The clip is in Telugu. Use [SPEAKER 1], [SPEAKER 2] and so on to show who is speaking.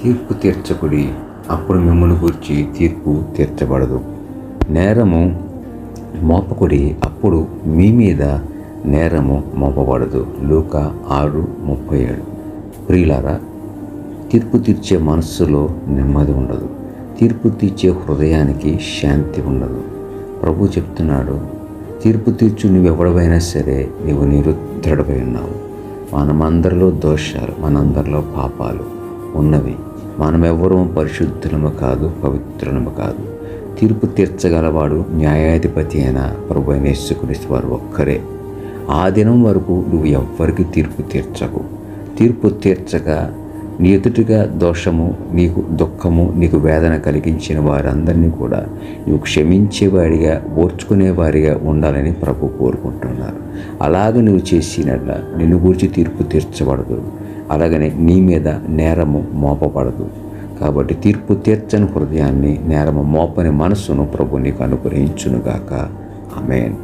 [SPEAKER 1] తీర్పు తీర్చకుడి, అప్పుడు మిమ్మల్ని గూర్చి తీర్పు తీర్చబడదు. నేరము మోపకుడి, అప్పుడు మీ మీద నేరము మోపబడదు. లూకా 6:37. ప్రియులారా, తీర్పు తీర్చే మనస్సులో నెమ్మది ఉండదు. తీర్పు తీర్చే హృదయానికి శాంతి ఉండదు. ప్రభు చెప్తున్నాడు, తీర్పు తీర్చు నువ్వెవడవైనా సరే నీవు నిరుద్ధరుడవై ఉన్నావు. మనమందరిలో దోషాలు, మనందరిలో పాపాలు ఉన్నవి. మనమెవ్వరూ పరిశుద్ధులము కాదు, పవిత్రులము కాదు. తీర్పు తీర్చగలవాడు న్యాయాధిపతి అయిన ప్రభు అయిన యేసుక్రీస్తు వారు ఒక్కరే. ఆ దినం వరకు నువ్వు ఎవ్వరికి తీర్పు తీర్చకు. తీర్పు తీర్చక నీ ఎదుటిగా దోషము, నీకు దుఃఖము, నీకు వేదన కలిగించిన వారందరినీ కూడా నువ్వు క్షమించేవాడిగా, ఓర్చుకునేవాడిగా ఉండాలని ప్రభు కోరుకుంటున్నారు. అలాగ నువ్వు చేసినట్ల నిన్ను గురించి తీర్పు తీర్చబడదు, అలాగనే నీ మీద నేరము మోపబడదు. కాబట్టి తీర్పు తీర్చని హృదయాన్ని, నేరము మోపని మనస్సును ప్రభు నీకు అనుగ్రహించునుగాక. ఆమేన్.